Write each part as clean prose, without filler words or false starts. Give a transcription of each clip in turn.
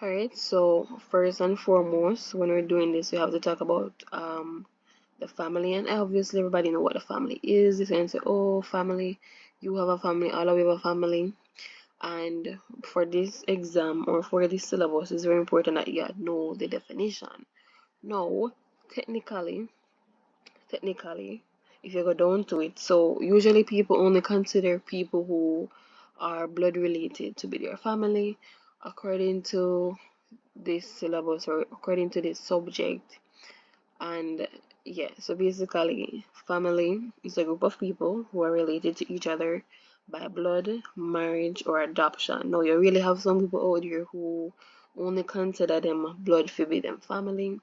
Alright, so first and foremost, when we're doing this, we have to talk about the family, and obviously everybody know what a family is. They can say, "Oh, family, you have a family, all of you have a family." And for this exam or for this syllabus, it's very important that you know the definition. No, technically, technically, if you go down to it, so usually people only consider people who are blood related to be their family, according to this syllabus or according to this subject. And yeah, so basically family is a group of people who are related to each other by blood, marriage, or adoption. Now you really have some people out here who only consider them blood to be them family.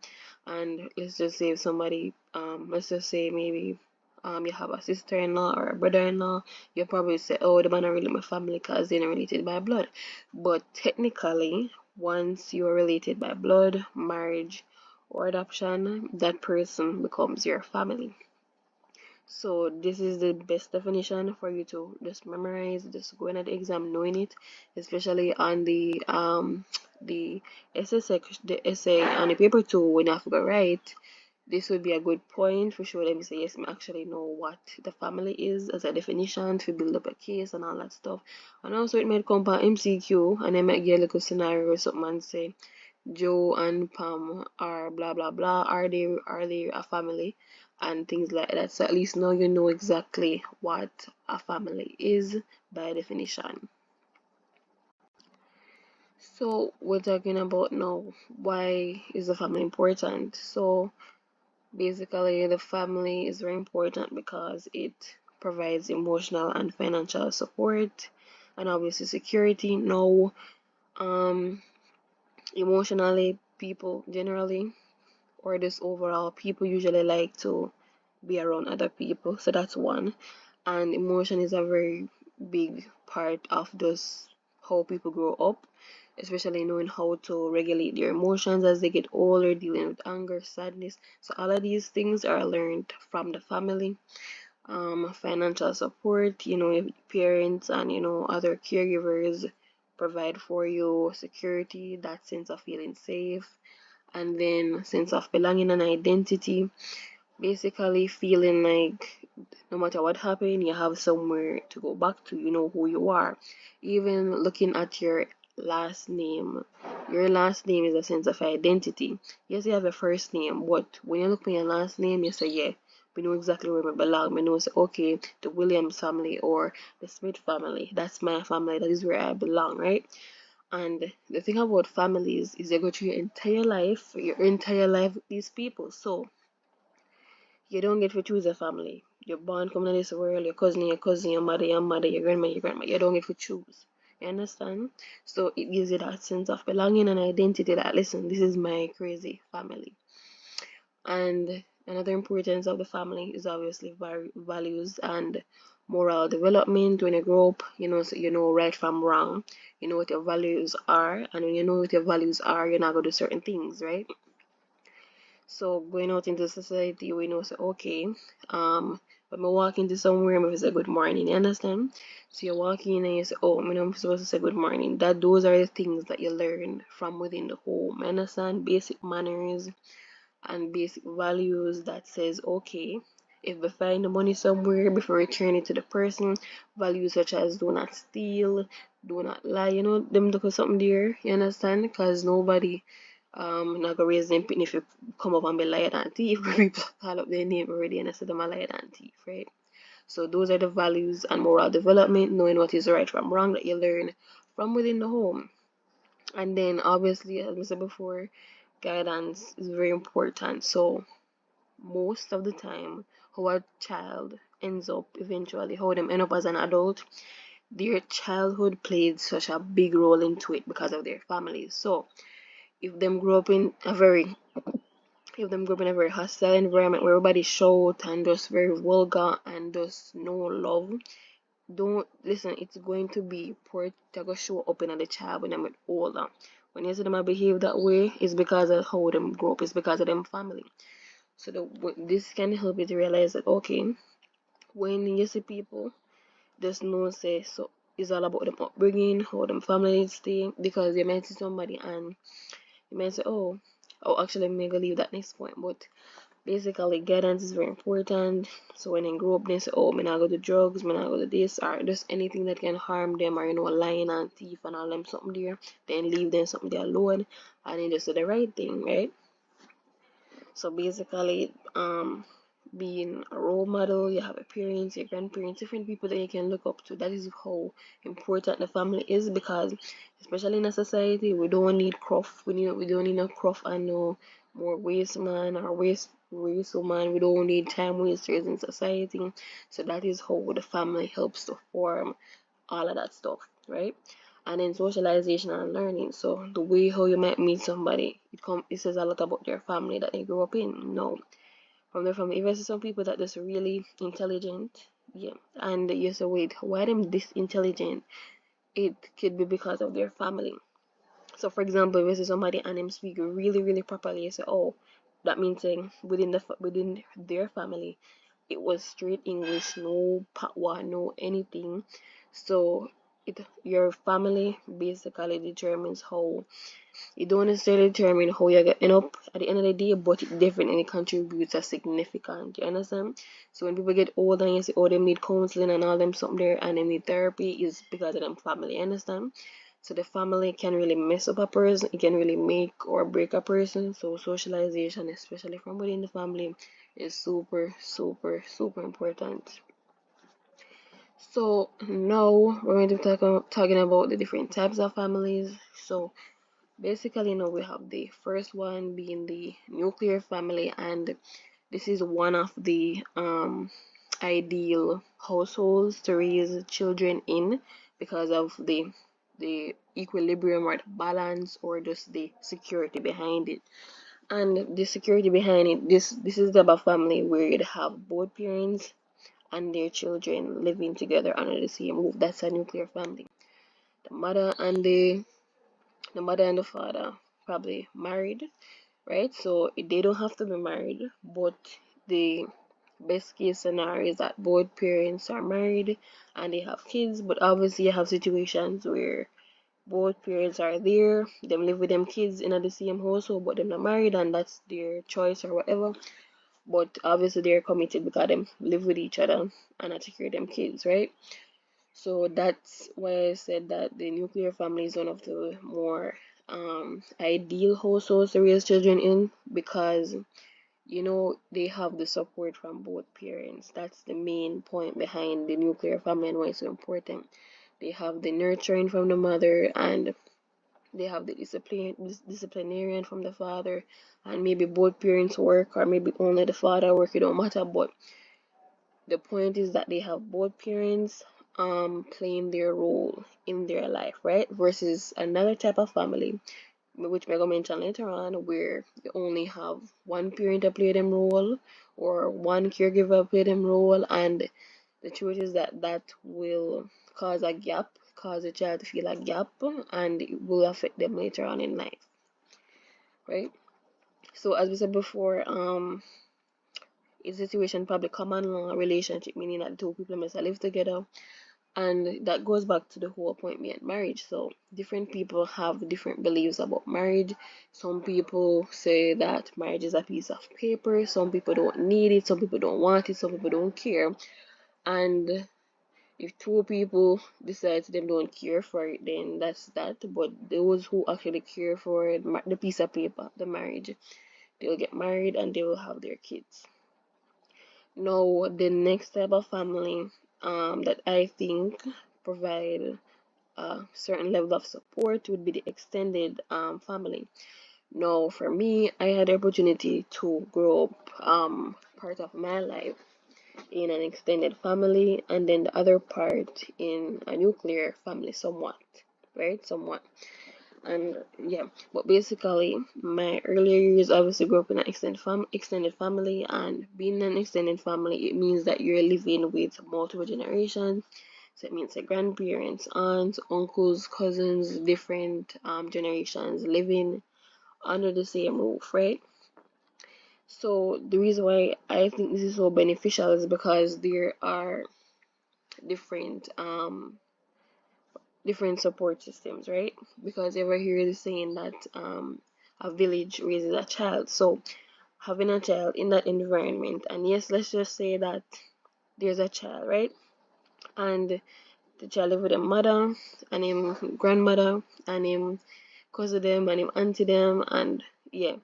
And let's just say if somebody let's just say maybe you have a sister-in-law or a brother-in-law, you probably say, oh, the man are really my family because they're not related by blood. But technically, once you are related by blood, marriage, or adoption, that person becomes your family. So this is the best definition for you to just memorize, just go in at the exam knowing it, especially on the SSC, the essay on the paper 2 when you have to go write. This would be a good point for sure. Let me say yes, I actually know what the family is as a definition to build up a case and all that stuff. And also it might come by MCQ and I might get a little scenario or something and say Joe and Pam are blah blah blah. Are they a family? And things like that. So at least now you know exactly what a family is by definition. So we're talking about now why is the family important? So basically the family is very important because it provides emotional and financial support and obviously security. Now emotionally people generally or just overall people usually like to be around other people, so that's one. And emotion is a very big part of just how people grow up, especially knowing how to regulate their emotions as they get older, dealing with anger, sadness. So all of these things are learned from the family. Financial support, if parents and other caregivers provide for you security, that sense of feeling safe, and then sense of belonging and identity, basically feeling like no matter what happened you have somewhere to go back to, you know who you are. Even looking at your last name is a sense of identity. Yes, you have a first name, but when you look at your last name you say, yeah, we know exactly where we belong. We know, say, okay, the Williams family or the Smith family, that's my family, that is where I belong, right? And the thing about families is you go through your entire life with these people. So you don't get to choose a family. You're born coming to this world, your cousin, your mother, your grandma. You don't get to choose. You understand? So it gives you that sense of belonging and identity that, listen, this is my crazy family. And another importance of the family is obviously values and moral development. When you grow up, so you know right from wrong. You know what your values are, and when you know what your values are, you're not going to do certain things, right? So going out into society, we know, so okay, when we walk into somewhere, we say good morning, you understand? So you walk in and you say, oh, I'm supposed to say good morning. Those are the things that you learn from within the home, you understand? Basic manners and basic values that says, okay, if we find the money somewhere, before return it to the person, values such as do not steal, do not lie, them look at something there, you understand? Because nobody not gonna raise them if you come up and be liar and thief. People call up their name already and I said them a liar and thief, right? So those are the values and moral development, knowing what is right from wrong that you learn from within the home. And then obviously, as I said before, guidance is very important. So most of the time, how a child ends up eventually, how them end up as an adult, their childhood played such a big role into it because of their families. So if them grow up in a very if them grow up in a very hostile environment where everybody shout and just very vulgar and just no love, don't listen, it's going to be poor to go show up in the child when them get older. When you see them behave that way, it's because of how them grow up, it's because of them family. So this can help you to realize that, okay, when you see people, just know say, so is all about them upbringing, how them families stay, because you might see somebody and you might say, oh, actually, I'm gonna leave that next point, but basically, guidance is very important. So when they grow up, they say, oh, I'm not go to drugs, I'm not go to this, or just anything that can harm them, or lying and thief and all them something there, then leave them something there alone, and then just do the right thing, right? So basically, being a role model, you have a parents, your grandparents, different people that you can look up to. That is how important the family is, because especially in a society, we don't need cruff. We don't need no cruff and no more waste man or waste woman. We don't need time wasters in society. So that is how the family helps to form all of that stuff, right? And then socialization and learning. So the way how you might meet somebody, it says a lot about their family that they grew up in. No, from their family. If I see some people that just really intelligent, yeah, and you say, wait, why them this intelligent? It could be because of their family. So, for example, if you see somebody and them speak really, really properly, you say, oh, that means within their family, it was straight English, no patwa, no anything. So, your family basically determines how you don't necessarily determine how you're getting up at the end of the day, but it definitely contributes a significant. You understand? So when people get older and you say, oh, they need counseling and all them something there and they need therapy, is because of them family. You understand? So the family can really mess up a person. It can really make or break a person. So socialization, especially from within the family, is super, super, super important. So now we're going to talking about the different types of families. So basically, we have the first one being the nuclear family, and this is one of the ideal households to raise children in because of the equilibrium or the balance or just the security behind it. And the security behind it, this is the type of family where you'd have both parents and their children living together under the same roof. That's a nuclear family. The mother and the father probably married, right? So they don't have to be married, but the best case scenario is that both parents are married and they have kids. But obviously, you have situations where both parents are there, them live with them kids in the same household, but they're not married, and that's their choice or whatever. But obviously, they're committed because them live with each other and take care of them kids, right? So that's why I said that the nuclear family is one of the more ideal households to raise children in, because they have the support from both parents. That's the main point behind the nuclear family and why it's so important. They have the nurturing from the mother, and they have the disciplinarian from the father, and maybe both parents work or maybe only the father work, it don't matter. But the point is that they have both parents playing their role in their life, right? Versus another type of family, which we're gonna mention later on, where you only have one parent to play them role or one caregiver play them role, and the truth is that that will cause a gap, cause a child to feel a gap, and it will affect them later on in life, right? So as we said before, a situation probably common law relationship, meaning that two people must live together. And that goes back to the whole point behind marriage. So different people have different beliefs about marriage. Some people say that marriage is a piece of paper. Some people don't need it. Some people don't want it. Some people don't care. And if two people decide them don't care for it, then that's that. But those who actually care for it, the piece of paper, the marriage, they'll get married and they will have their kids. Now, the next type of family that I think provide a certain level of support would be the extended family. Now, for me, I had the opportunity to grow up part of my life in an extended family, and then the other part in a nuclear family, somewhat, right? Somewhat. And yeah, but basically, my earlier years obviously grew up in an extended family, and being in an extended family, it means that you're living with multiple generations. So it means the grandparents, aunts, uncles, cousins, different generations living under the same roof, right? So the reason why I think this is so beneficial is because there are different different support systems, right? Because you ever hear the saying that a village raises a child. So having a child in that environment, and yes, let's just say that there's a child, right? And the child live with a mother and him grandmother and him cousin them and him auntie them, and yeah,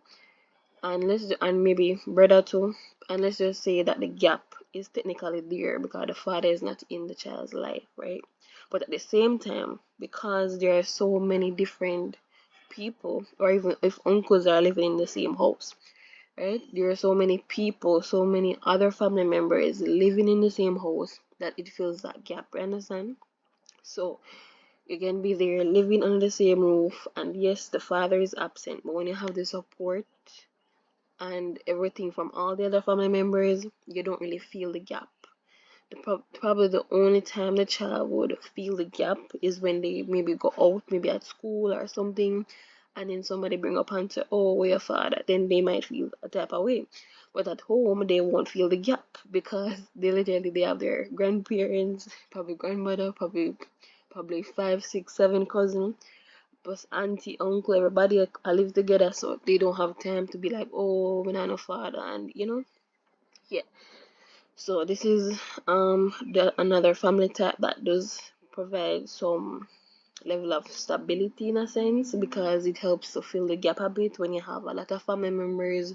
and maybe brother too. And let's just say that the gap is technically there because the father is not in the child's life, right? But at the same time, because there are so many different people, or even if uncles are living in the same house, right? There are so many people, so many other family members living in the same house that it fills that gap, you understand? So you can be there living under the same roof, and yes, the father is absent, but when you have the support and everything from all the other family members, you don't really feel the gap. Probably the only time the child would feel the gap is when they maybe go out, maybe at school or something, and then somebody bring up and say, "Oh, where your father?" Then they might feel a type of way. But at home, they won't feel the gap because they have their grandparents, probably grandmother, probably five, six, seven cousins, plus auntie, uncle, everybody are live together, so they don't have time to be like, "Oh, we not no father," and yeah. So this is another family type that does provide some level of stability in a sense, because it helps to fill the gap a bit when you have a lot of family members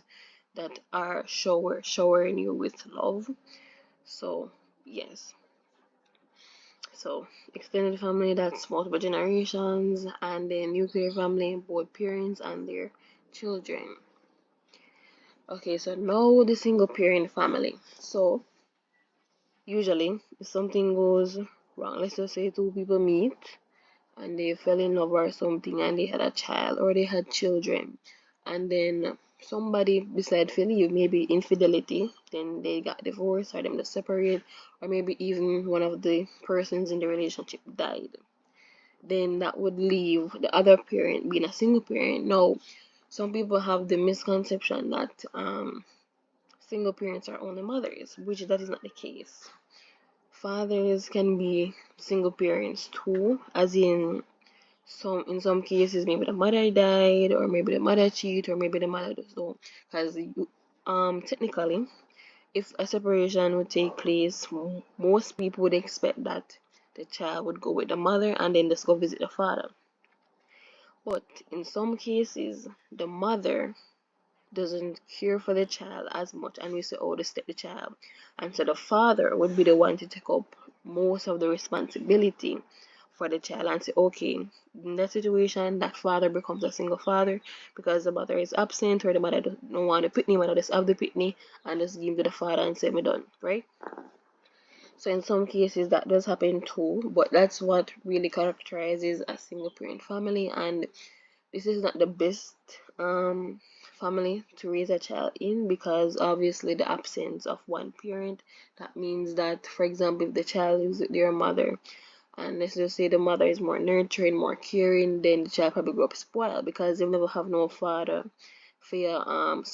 that are showering you with love. So yes. So extended family, that's multiple generations, and then nuclear family, both parents and their children. Okay, so now the single parent family. So usually, if something goes wrong, let's just say two people meet and they fell in love or something and they had a child or they had children, and then somebody decided to leave, maybe infidelity, then they got divorced or them to separate, or maybe even one of the persons in the relationship died. Then that would leave the other parent being a single parent. Now, some people have the misconception that single parents are only mothers, which that is not the case. Fathers can be single parents too, as in some cases maybe the mother died, or maybe the mother cheated, or maybe the mother just don't. Because technically, if a separation would take place, most people would expect that the child would go with the mother and then just go visit the father. But in some cases, the mother doesn't care for the child as much, and we say, oh, they step the child, and so the father would be the one to take up most of the responsibility for the child and say, okay, in that situation, that father becomes a single father because the mother is absent, or the mother don't want the pitney, mother just have the pitney and just give to the father and say, me done, right? So in some cases that does happen too, but that's what really characterizes a single parent family, and this is not the best family to raise a child in, because obviously the absence of one parent, that means that, for example, if the child is with their mother, and let's just say the mother is more nurturing, more caring, then the child probably grow up spoiled because they never have no father feel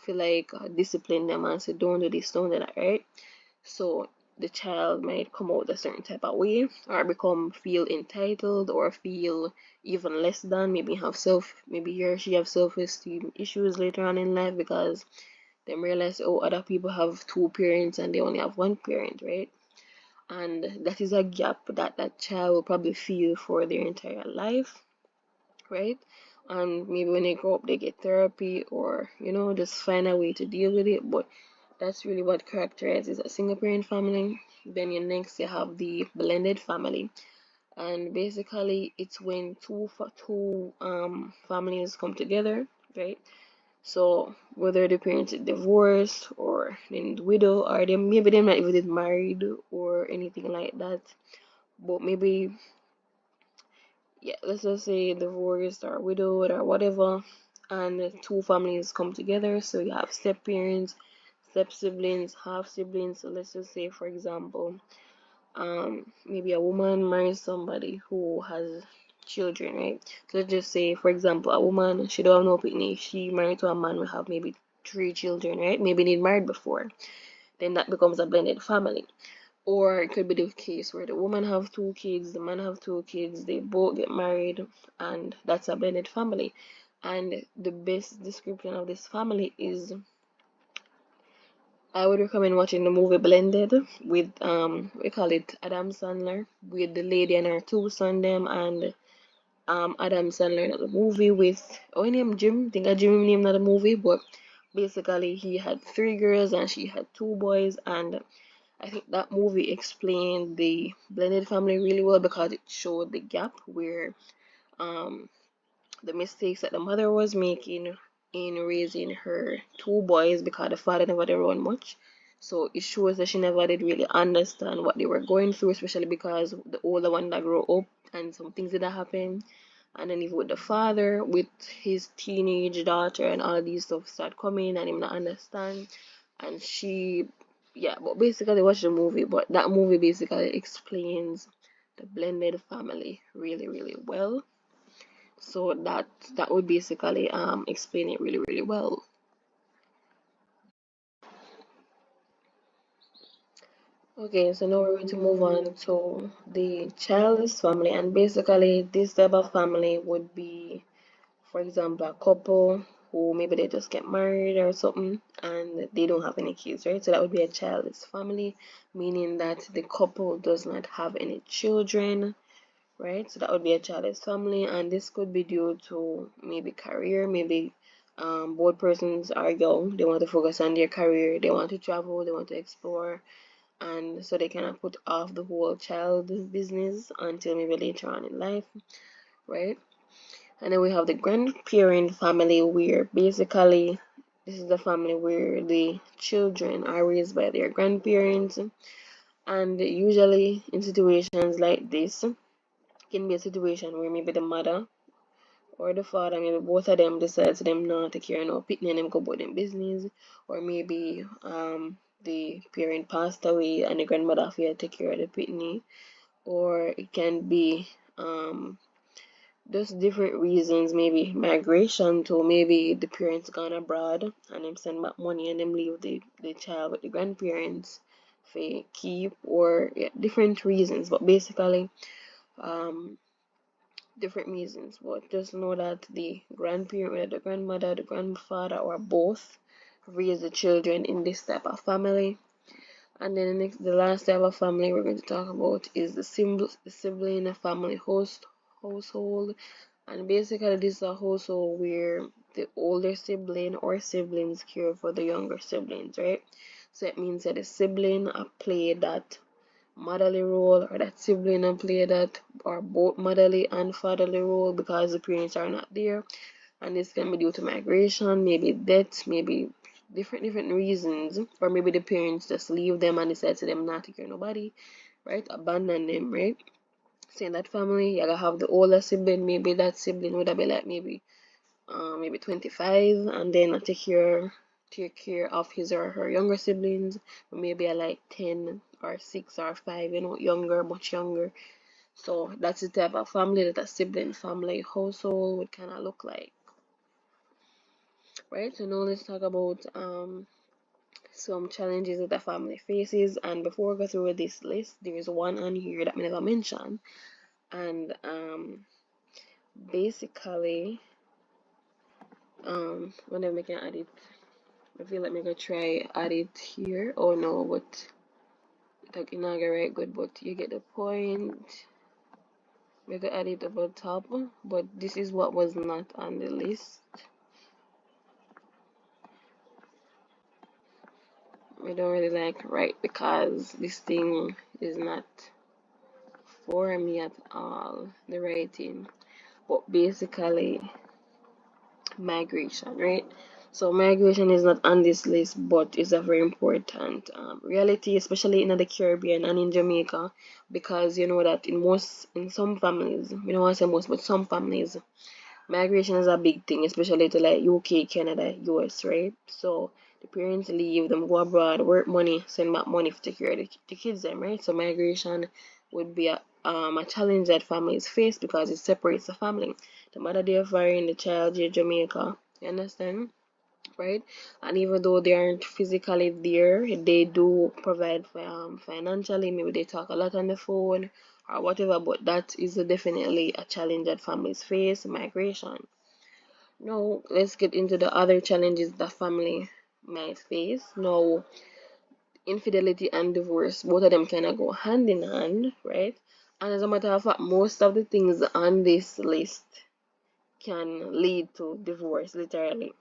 feel like discipline them and say don't do this, don't do that, right? So the child might come out a certain type of way, or feel entitled, or feel even less than, maybe he or she have self-esteem issues later on in life because they realize, oh, other people have two parents and they only have one parent, right? And that is a gap that that child will probably feel for their entire life, right? And maybe when they grow up they get therapy, or just find a way to deal with it. But that's really what characterizes a single parent family. Then you have the blended family, and basically it's when two families come together, right? So whether the parents are divorced or then widow, or maybe they're not even married or anything like that, but maybe, yeah, let's just say divorced or widowed or whatever, and the two families come together. So you have step parents, step siblings, half siblings. So let's just say, for example, maybe a woman marries somebody who has children, right? So let's just say, for example, a woman, she don't have no pitney, she married to a man who have maybe three children, right? Maybe they married before. Then that becomes a blended family. Or it could be the case where the woman have 2 kids, the man have 2 kids, they both get married, and that's a blended family. And the best description of this family is, I would recommend watching the movie Blended with we call it Adam Sandler, with the lady and her 2 sons them, and Adam Sandler in the movie with, oh, name Jim, I think I Jim name not the movie, but basically he had 3 girls and she had 2 boys. And I think that movie explained the blended family really well, because it showed the gap where um the mistakes that the mother was making in raising her 2 boys, because the father never did run much. So it shows that she never did really understand what they were going through, especially because the older one that grew up and some things did happen. And then even with the father, with his teenage daughter and all of these stuff start coming and him not understand. And she, yeah, but basically watch the movie. But that movie basically explains the blended family really, really well. So that would basically explain it really, really well. Okay, so now we're going to move on to the childless family, and basically this type of family would be, for example, a couple who maybe they just get married or something and they don't have any kids, right? So that would be a childless family, meaning that the couple does not have any children, right? So that would be a childless family, and this could be due to maybe career, maybe both persons are young, they want to focus on their career, they want to travel, they want to explore, and so they cannot put off the whole child business until maybe later on in life, right? And then we have the grandparent family, where basically this is the family where the children are raised by their grandparents, and usually in situations like this can be a situation where maybe the mother or the father, maybe both of them decide to them not take care of no pitney and them go about them business, or maybe the parent passed away and the grandmother have to take care of the pitney, or it can be just different reasons, maybe migration, to maybe the parents gone abroad and them send back money and them leave the child with the grandparents for keep, or yeah, different reasons, but basically um different reasons. But just know that the grandparent, whether the grandmother, the grandfather, or both, raise the children in this type of family. And then the last type of family we're going to talk about is the sibling family household. And basically, this is a household where the older sibling or siblings care for the younger siblings, right? So it means that the sibling play that motherly role, or that sibling play that, or both motherly and fatherly role, because the parents are not there. And this can be due to migration, maybe death, maybe different reasons, or maybe the parents just leave them and decide to them not to care nobody, right? Abandon them, right? So in that family, you gotta have the older sibling. Maybe that sibling would have been like maybe 25, and then take care of his or her younger siblings, maybe at like 10 or 6 or 5, younger, much younger. So that's the type of family that a sibling family household would kind of look like, right? So now let's talk about some challenges that a family faces. And before we go through this list, there is one on here that I never mentioned, and basically when I make an edit, I feel like make a try add it here. Oh no, but like not get right good, but you get the point. Make a add it about top, but this is what was not on the list. I don't really like right, because this thing is not for me at all, the writing. But basically migration, right? So migration is not on this list, but it's a very important reality, especially in the Caribbean and in Jamaica, because you know that in some families, we don't want to say most, but some families, migration is a big thing, especially to like UK, Canada, US, right? So the parents leave, them go abroad, work money, send back money to take care of the kids, them, right? So migration would be a challenge that families face, because it separates the family. The mother there foreign, the child here Jamaica. You understand? right? And even though they aren't physically there, they do provide financially. Maybe they talk a lot on the phone or whatever, but that is definitely a challenge that families face, migration. Now, let's get into the other challenges that family might face. Now, infidelity and divorce, both of them kind of go hand in hand, right? And as a matter of fact, most of the things on this list can lead to divorce, literally.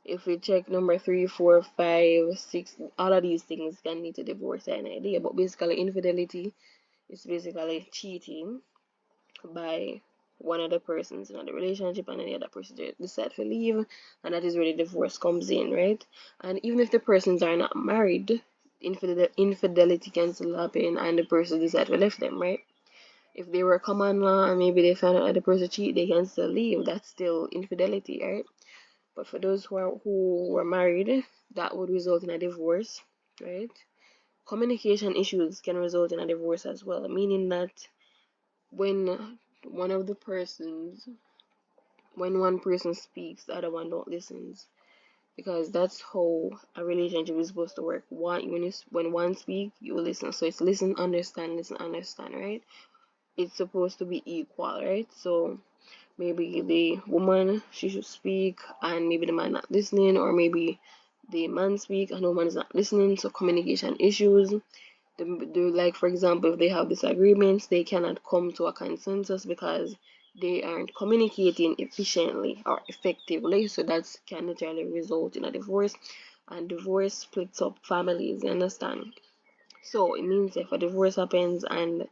If we check number 3, 4, 5, 6, all of these things can lead to divorce and idea. But basically, infidelity is basically cheating by one of the persons in the relationship, and then the other person decide to leave, and that is where the divorce comes in, right? And even if the persons are not married, infidelity can still happen, and the person decide to leave them, right? If they were common law and maybe they found out that the person cheat, they can still leave. That's still infidelity, right? But for those who were married, that would result in a divorce, right? Communication issues can result in a divorce as well, meaning that when one of the persons, when one person speaks, the other one don't listens, because that's how a relationship is supposed to work. When one speaks, you listen. So it's listen, understand, right? It's supposed to be equal, right? So maybe the woman, she should speak and maybe the man not listening, or maybe the man speak and the woman is not listening. So communication issues. Like for example, if they have disagreements, they cannot come to a consensus because they aren't communicating efficiently or effectively. So that can literally result in a divorce, and divorce splits up families, you understand? So it means if a divorce happens and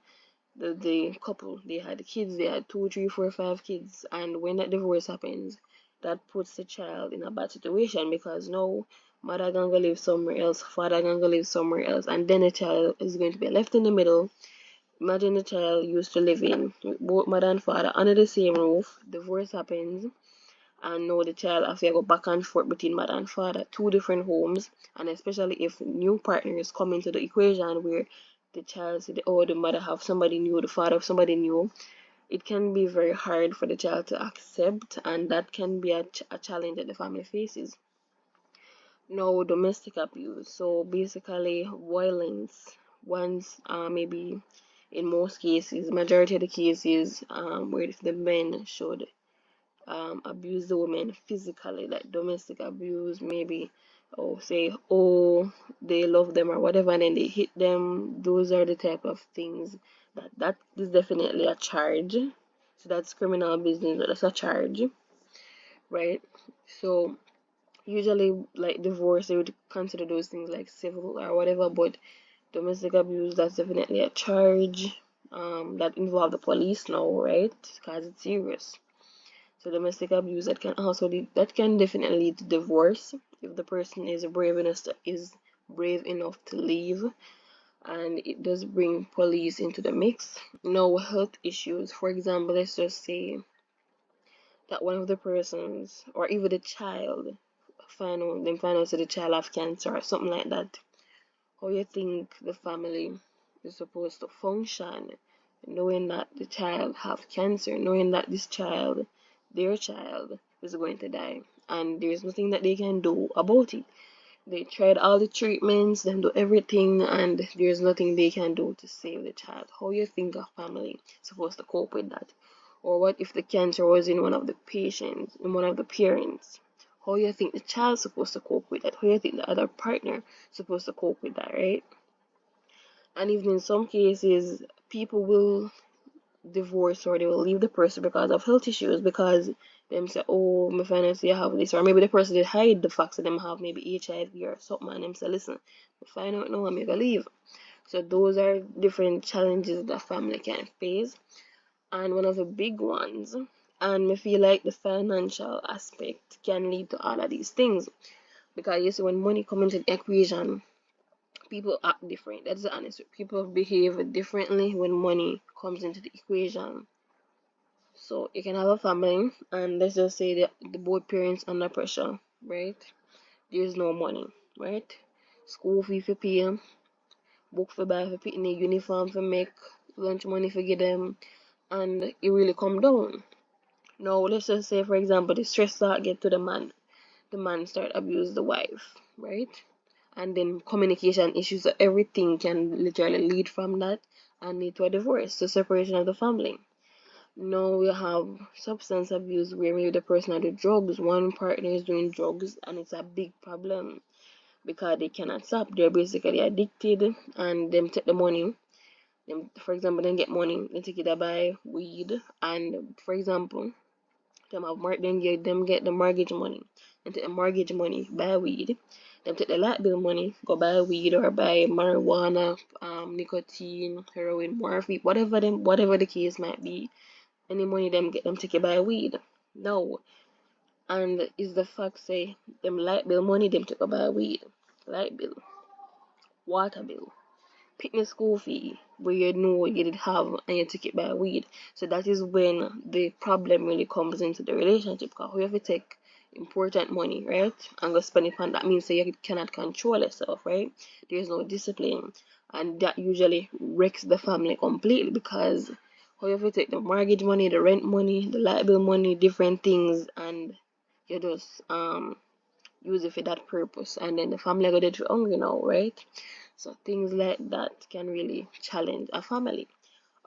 the couple, they had kids, they had 2, 3, 4, 5 kids, and when that divorce happens, that puts the child in a bad situation, because now mother gonna live somewhere else, father gonna live somewhere else, and then the child is going to be left in the middle. Imagine the child used to live in with both mother and father under the same roof. Divorce happens, and now the child has to go back and forth between mother and father, two different homes. And especially if new partners come into the equation where the child said, oh, the mother have somebody new, the father have somebody new, it can be very hard for the child to accept, and that can be a challenge that the family faces. Now, domestic abuse. So basically, violence. Once, maybe in most cases, majority of the cases, where if the men should abuse the women physically, like domestic abuse, maybe, or say, oh, they love them or whatever, and then they hit them. Those are the type of things that is definitely a charge. So that's criminal business, but that's a charge, right? So usually, like divorce, they would consider those things like civil or whatever, but domestic abuse, that's definitely a charge that involve the police now, right? Because it's serious. So domestic abuse, that can definitely lead to divorce if the person is brave enough to leave, and it does bring police into the mix. No health issues. For example, let's just say that one of the persons or even the child find out that the child have cancer or something like that. How you think the family is supposed to function, knowing that the child have cancer, knowing that their child, is going to die, and there's nothing that they can do about it. They tried all the treatments, they do everything, and there's nothing they can do to save the child. How you think a family is supposed to cope with that? Or what if the cancer was in one of the patients, in one of the parents? How you think the child's supposed to cope with that? How you think the other partner supposed to cope with that, right? And even in some cases, people will divorce or they will leave the person because of health issues, because them say, oh, my finance, you have this, or maybe the person did hide the facts that them have maybe HIV or something, and them say, listen, I find out now, I'm gonna leave. So those are different challenges that family can face, and one of the big ones, and I feel like the financial aspect can lead to all of these things, because you see, when money comes into the equation, people act different. That's the honest truth. People behave differently when money comes into the equation. So you can have a family, and let's just say that the both parents under pressure, right? There's no money, right? School fee for pay, book for buy for pitney, uniform for make, lunch money for get them, and it really come down. Now let's just say, for example, the stress that get to the man. the man start abuse the wife, right? And then communication issues, so everything can literally lead from that and lead to a divorce, to separation of the family. Now we have substance abuse, where maybe the person had the drugs, one partner is doing drugs, and it's a big problem because they cannot stop. They're basically addicted, and them take the money. Them, for example, then get money, they take it to buy weed, and for example, them get the mortgage money, and take the mortgage money, buy weed. Them take the light bill money, go buy weed or buy marijuana, nicotine, heroin, morphine, whatever the case might be. Any money them get, them take it buy weed. No, and is the fact say them light bill money them take buy weed, light bill, water bill, picnic school fee, where you know you did have and you took it by weed. So that is when the problem really comes into the relationship, because whoever take important money, right, and go spend it on, that means that you cannot control yourself, right? There's no discipline, and that usually wrecks the family completely, because whoever take the mortgage money, the rent money, the light bill money, different things, and you just use it for that purpose, and then the family go get hungry now, right? So things like that can really challenge a family.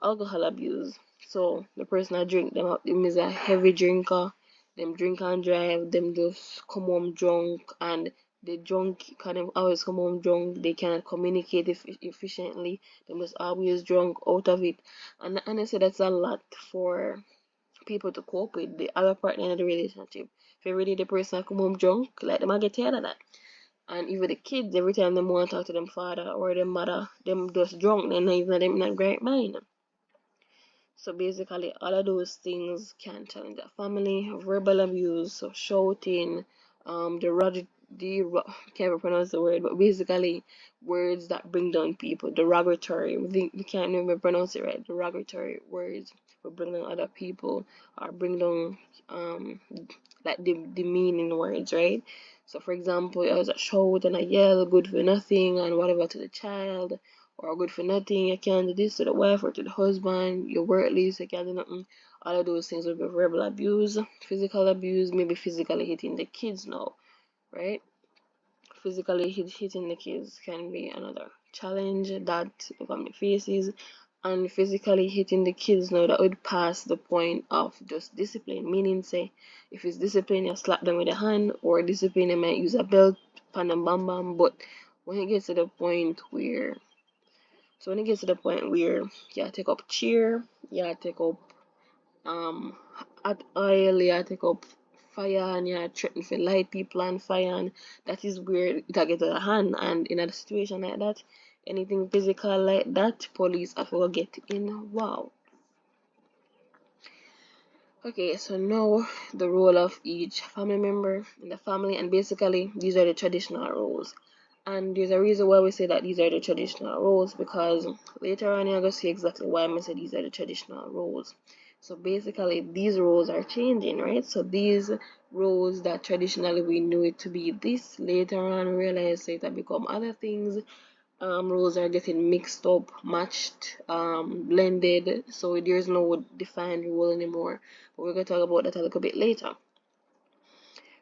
Alcohol abuse. So the person that drink, them is a heavy drinker, them drink and drive, them just come home drunk, and the drunk kind of always come home drunk, they cannot communicate efficiently, they must always drunk out of it. And honestly, that's a lot for people to cope with, the other partner in the relationship. If you're really the person that come home drunk, let them get tired of that. And even the kids, every time they want to talk to them father or their mother, them just drunk, they're not even them in a great mind. So basically, all of those things can challenge a family. Verbal abuse, so shouting, can't even pronounce the word, but basically words that bring down people. Derogatory, we can't even pronounce it right. Derogatory words will bring down other people, or bring down like the demeaning words, right? So for example, I was a shout and a yell, good for nothing, and whatever to the child, or good for nothing, you can't do this to the wife or to the husband, you're worthless, you can't do nothing. All of those things will be verbal abuse. Physical abuse, maybe physically hitting the kids now, right? Physically hitting the kids can be another challenge that the family faces. And physically hitting the kids now, that would pass the point of just discipline, meaning say if it's discipline, you slap them with a hand, or discipline, you might use a belt, pan and bam bam. But when it gets to the point where you take up chair, you take up at oil, you take up fire, and you threaten to light people on fire, and that is where it get to the hand. And in a situation like that, anything physical like that, police have to get in. Wow. Okay, so now the role of each family member in the family, and basically these are the traditional roles. And there's a reason why we say that these are the traditional roles, because later on you're gonna see exactly why I say these are the traditional roles. So basically these roles are changing, right? So these roles that traditionally we knew it to be this, later on we realize it have become other things. Roles are getting mixed up, matched, blended, so there's no defined role anymore. But we're going to talk about that a little bit later.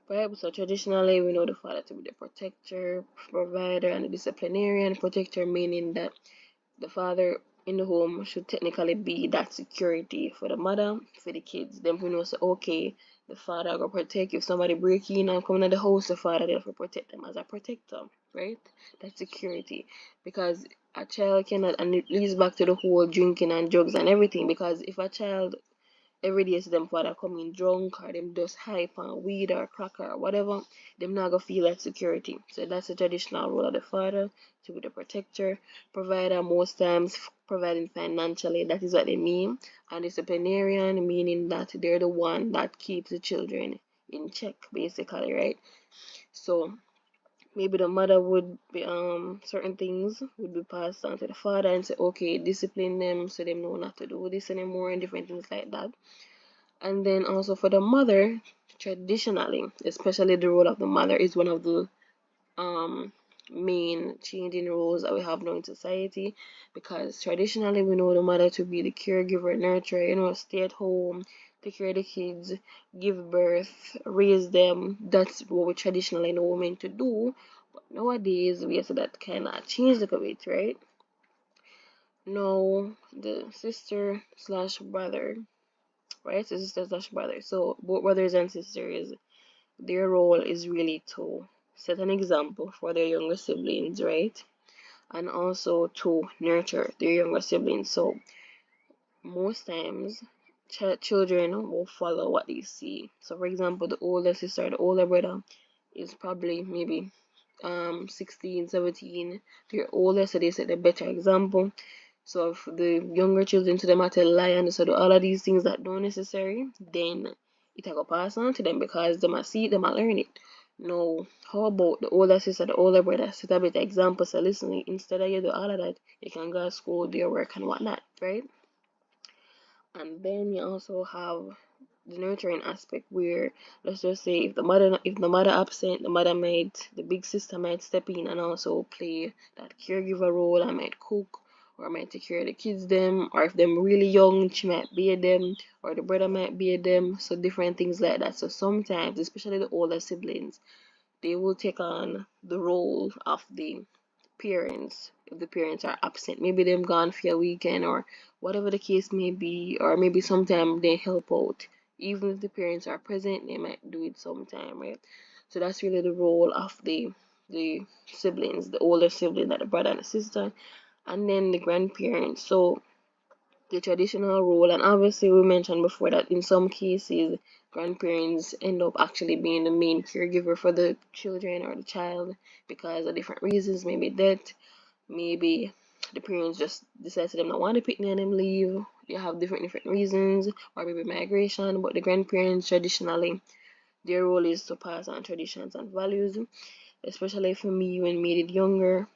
Right, so traditionally we know the father to be the protector, provider, and the disciplinarian. Protector meaning that the father in the home should technically be that security for the mother, for the kids. Then we know say okay, the father go protect if somebody break in and come in the house, the father there for protect them as a protector, right? That's security. Because a child cannot, and it leads back to the whole drinking and drugs and everything, because if a child every day see them father coming drunk, or them just hype on weed or cracker or whatever, them not gonna feel that security. So that's the traditional role of the father, to be the protector, provider, most times providing financially, that is what they mean. And disciplinarian meaning that they're the one that keeps the children in check, basically, right? So maybe the mother would be certain things would be passed on to the father and say okay, discipline them so they know not to do this anymore, and different things like that. And then also for the mother, traditionally, especially the role of the mother is one of the main changing roles that we have now in society, because traditionally we know the mother to be the caregiver, nurturer, stay at home, take care of the kids, give birth, raise them. That's what we traditionally know women to do. But nowadays we see that kind of changed a bit, right? Now the sister slash brother, right? So sister slash brother. So both brothers and sisters, their role is really to set an example for their younger siblings, right? And also to nurture their younger siblings. So most times, children will follow what they see. So for example, the older sister, the older brother is probably maybe 16, 17. They're older, so they set a better example. So if the younger children to them are to lie and so do all of these things that don't necessary, then it will pass on to them because they might see it, they might learn it. No, how about the older sister, the older brother set a better example, so listen, instead of you do all of that, you can go to school, do your work and whatnot, right? And then you also have the nurturing aspect where, let's just say, if the mother absent, the big sister might step in and also play that caregiver role. I might cook, or I might take care of the kids them, or if them really young, she might bathe them, or the brother might bathe them. So different things like that. So sometimes, especially the older siblings, they will take on the role of the parents if the parents are absent. Maybe them gone for a weekend or whatever the case may be, or maybe sometime they help out. Even if the parents are present, they might do it sometime, right? So that's really the role of the siblings, the older sibling, like the brother and the sister, and then the grandparents. So the traditional role, and obviously we mentioned before that in some cases grandparents end up actually being the main caregiver for the children or the child because of different reasons, maybe death, maybe the parents just decide to them not want to pick and them leave. They have different reasons, or maybe migration. But the grandparents traditionally, their role is to pass on traditions and values, especially for me when me did younger.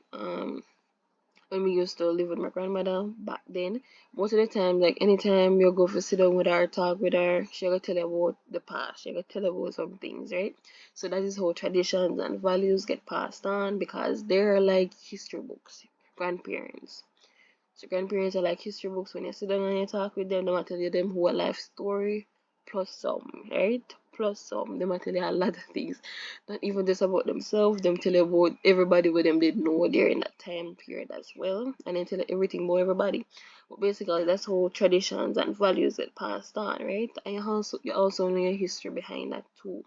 When we used to live with my grandmother back then, most of the time, like anytime you go for sit down with her, talk with her, she gonna tell you about the past, she gonna tell you about some things, right? So that is how traditions and values get passed on because they're like history books. Grandparents. So grandparents are like history books. When you sit down and you talk with them, they might tell you them whole life story plus some, right? Plus some. They might tell you a lot of things. Not even just about themselves. Them tell you about everybody what them did know there in that time period as well. And then tell you everything about everybody. But basically that's how traditions and values get passed on, right? And you also know your history behind that too.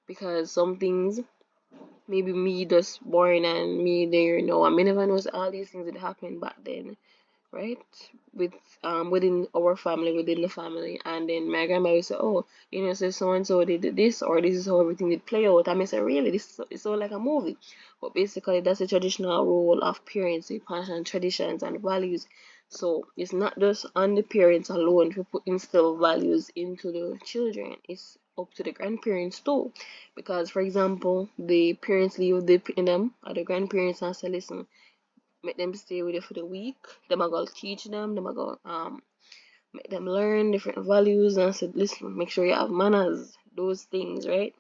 Because some things, maybe me just born and me there, I mean, never knows all these things that happened back then, right? With within our family, within the family, and then my grandma would say, "Oh, so so and so they did this, or this is how everything did play out." I may say, "Really, this is all like a movie," but basically that's the traditional role of parents, they pass on traditions and values. So it's not just on the parents alone to instill values into the children. It's up to the grandparents too, because for example, the parents leave in them, or the grandparents and say, "Listen, make them stay with you for the week. Them I go teach them I go make them learn different values and said, listen, make sure you have manners, those things, right?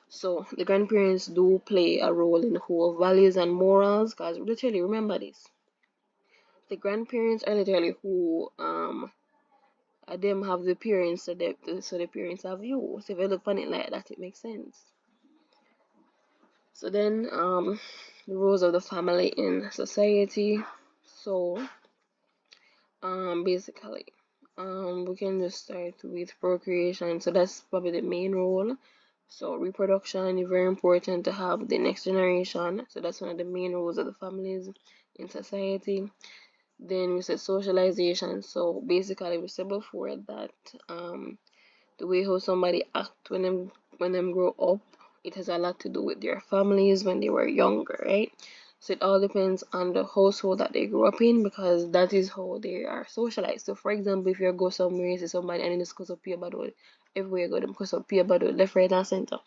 So the grandparents do play a role in the whole values and morals, because literally remember this. The grandparents are literally who them have the parents, so the parents have you. So if you look on it like that, it makes sense. So then the roles of the family in society. So basically, we can just start with procreation. So that's probably the main role. So reproduction is very important to have the next generation. So that's one of the main roles of the families in society. Then we said socialization. So basically, we said before that the way how somebody act when them grow up, it has a lot to do with their families when they were younger, right? So it all depends on the household that they grew up in, because that is how they are socialized. So for example, if you go somewhere and see somebody and then just cause up peer bad word, everywhere you go them cause up peer bad word, left, right and center,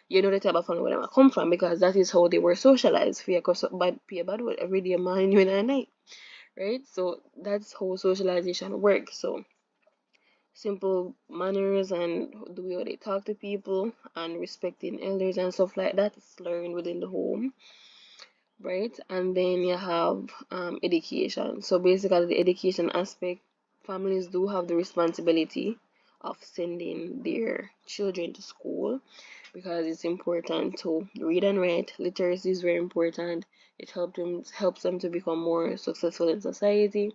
you know the type of family where them come from, because that is how they were socialized. For you cause up bad peer bad word every day, man, you and night, right? So that's how socialization works. So simple manners and the way they talk to people and respecting elders and stuff like that is learned within the home. right? And then you have education. So basically, the education aspect, families do have the responsibility of sending their children to school because it's important to read and write. Literacy is very important. It helps them to become more successful in society,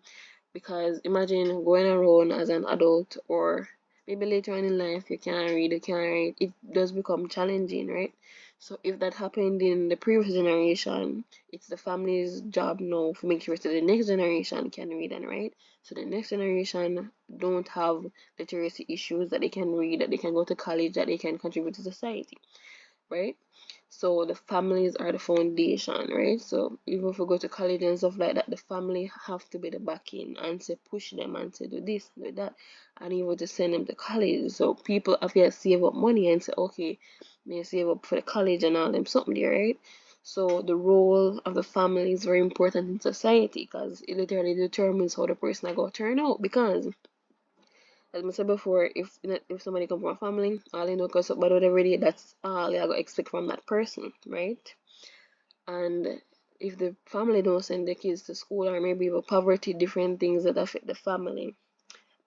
because imagine going around as an adult, or maybe later on in life you can't read, you can't write. It does become challenging, right? So if that happened in the previous generation, it's the family's job now to make sure that the next generation can read and write. So the next generation don't have literacy issues, that they can read, that they can go to college, that they can contribute to society, right? So the families are the foundation, right? So even if we go to college and stuff like that, the family have to be the backing and say push them and say do this, do that, and even to send them to college. So people have to save up money and say, okay, may save up for the college and all them something there, right? So the role of the family is very important in society because it literally determines how the person are going to turn out. Because as I said before, if somebody come from a family, all they know cause but already, that's all they are gonna expect from that person, right? And if the family don't send their kids to school, or maybe even poverty, different things that affect the family,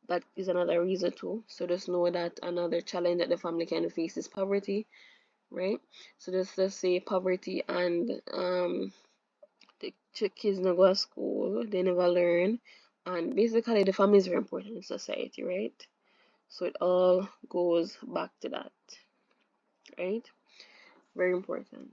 that is another reason too. So just know that another challenge that the family can face is poverty, right? So just say poverty and the kids not go to school, they never learn, and basically the family is very important in society, right? So it all goes back to that, right? Very important.